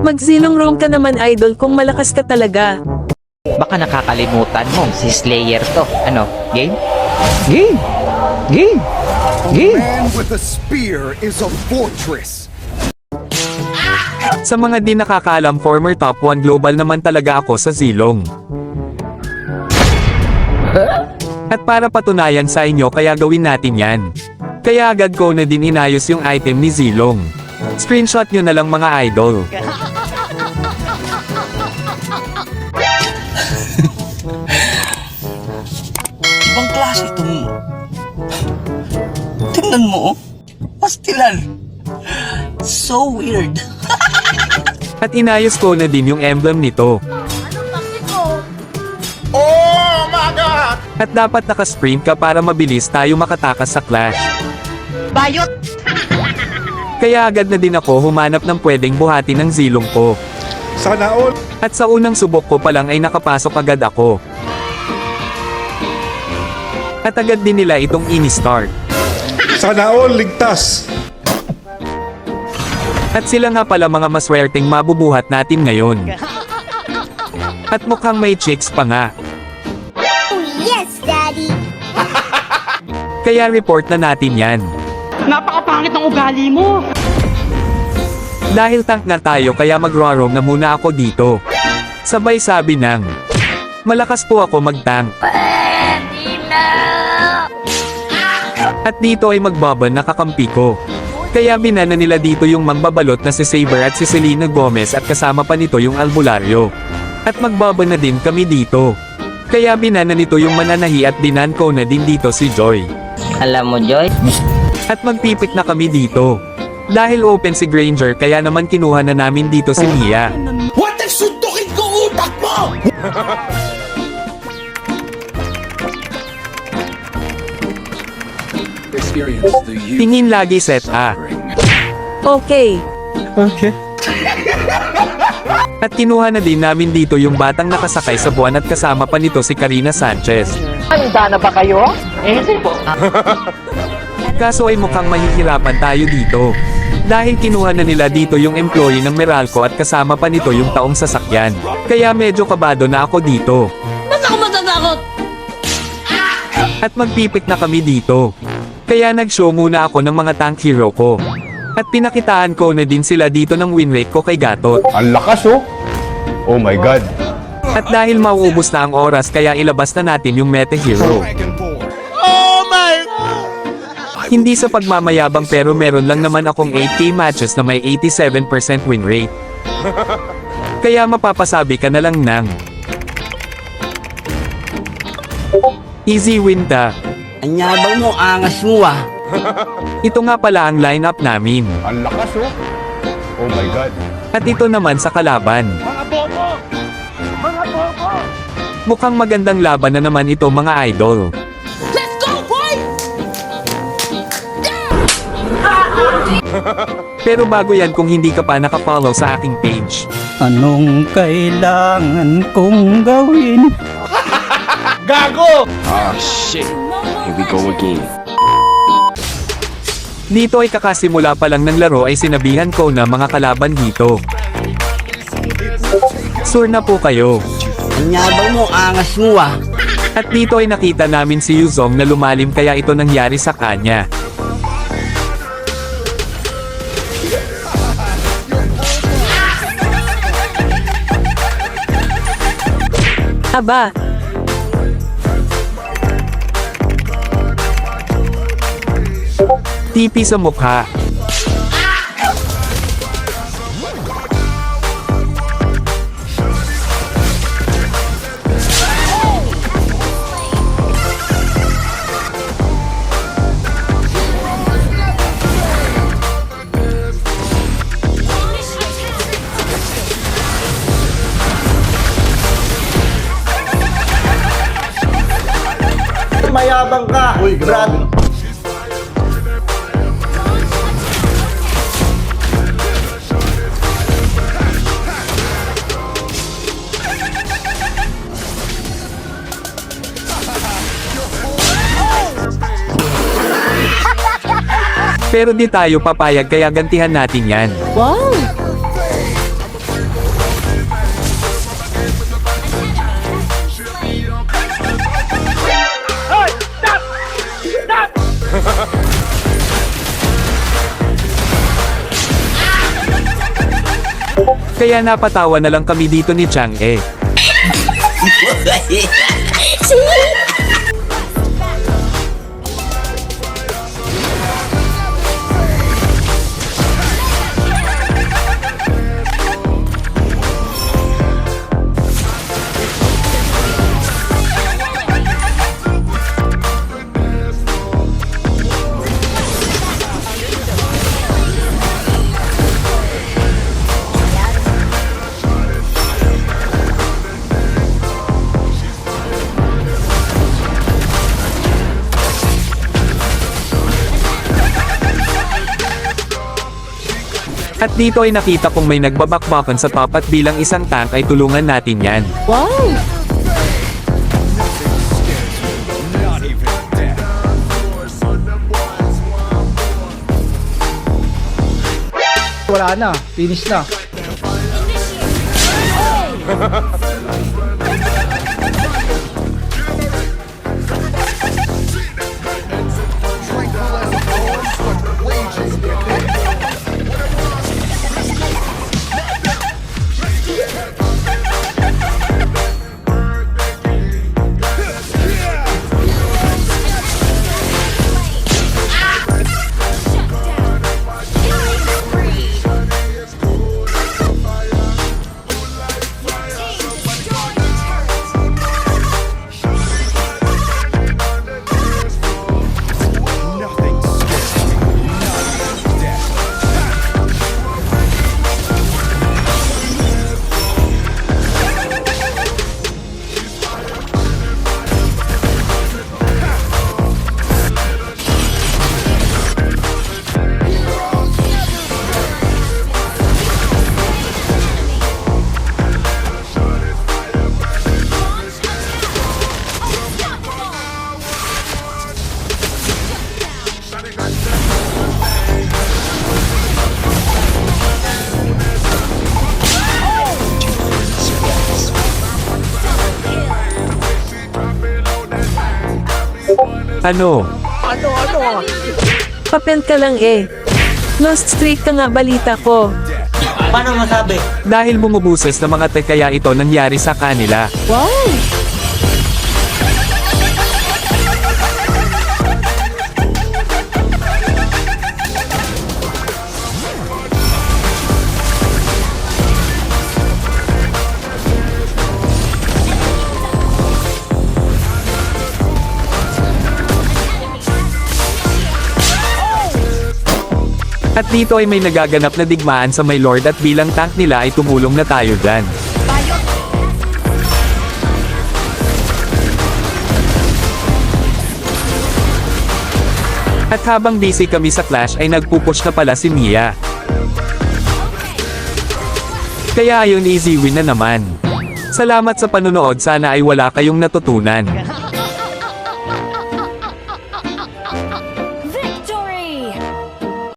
Magzilong roam ka naman idol kung malakas ka talaga. Baka nakakalimutan mo, si Slayer to. Ano, game? Game! Game! Game! Man with a spear is a fortress. Sa mga di nakakaalam, former top 1 global naman talaga ako sa Zilong. At para patunayan sa inyo kaya gawin natin yan. Kaya agad ko na din inayos yung item ni Zilong. Screenshot nyo na lang mga idol. Ibang klase itong... Tingnan mo, oh. Pastilan. So weird. At inayos ko na din yung emblem nito. Oh my God! At dapat nakasprint ka para mabilis tayo makatakas sa clash. Bayot! Kaya agad na din ako humanap ng pwedeng buhati ng Zilong ko. Sana all. At sa unang subok ko pa lang ay nakapasok agad ako. At agad din nila itong ini-start. Sana all ligtas. At sila nga pala mga maswerteng mabubuhat natin ngayon. At mukhang may chicks pa nga. Oh, yes, Daddy! Kaya report na natin yan. Napakapangit ng ugali mo! Dahil tank na tayo kaya mag-roam na muna ako dito. Sabay sabi ng, malakas po ako mag-tank. At dito ay magbaban na kakampi ko. Kaya binana nila dito yung mambabalot na si Saber at si Selena Gomez at kasama pa nito yung albularyo. At magbaban na din kami dito. Kaya binana nito yung mananahi at binan ko na din dito si Joy. Alam mo, Joy? At magpipit na kami dito. Dahil open si Granger kaya naman kinuha na namin dito si Mia. What if suntukin ko utak mo? Tingin lagi set A. Okay. At kinuha na din namin dito yung batang nakasakay sa buwan at kasama pa nito si Karina Sanchez. Handa na ba kayo? Hindi po. Kaso ay mukhang mahihirapan tayo dito. Dahil kinuha na nila dito yung employee ng Meralco at kasama pa nito yung taong sasakyan. Kaya medyo kabado na ako dito. Ba't ako matatakot? At magpipit na kami dito. Kaya nag-show muna ako ng mga tank hero ko. At pinakitaan ko na din sila dito ng win rate ko kay Gatot. Ang lakas oh. Oh my God. At dahil mauubos na ang oras kaya ilabas na natin yung meta hero. Hindi sa pagmamayabang pero meron lang naman akong 8K matches na may 87% win rate. Kaya mapapasabi ka na lang ng easy win ta. Anyabang mo, angas mo ah. Ito nga pala ang lineup namin. Ang lakas oh. Oh my God. At ito naman sa kalaban. Mukhang magandang laban na naman ito mga idol. Let's go, boy! Pero bago yan kung hindi ka pa nakafollow sa aking page. Anong kailangan kong gawin? Gago! Ah, shit. Here we go again. Dito ay kakasimula pa lang ng laro ay sinabihan ko na mga kalaban dito. Sure na po kayo. Anyabang mo, angas mo ah. At dito ay nakita namin si Yuzong na lumalim kaya ito nangyari sa kanya. Aba, TP sa mukha. Mayabang ka, Brad. Pero di tayo papayag kaya gantihan natin yan. wow! Kaya napatawa na lang kami dito ni Chang'e. At dito ay nakita kong may nagbabakbakan sa top at bilang isang tank ay tulungan natin yan. Wala na, finish na. Ano? Papel ka lang eh. Lost streak ka nga balita ko. Paano masabi? Dahil bumubuses na mga kaya ito nangyari sa kanila. At dito ay may nagaganap na digmaan sa may lord at bilang tank nila ay tumulong na tayo dyan. At habang busy kami sa clash ay nagpupush na pala si Mia. Kaya ayun, easy win na naman. Salamat sa panonood, sana ay wala kayong natutunan.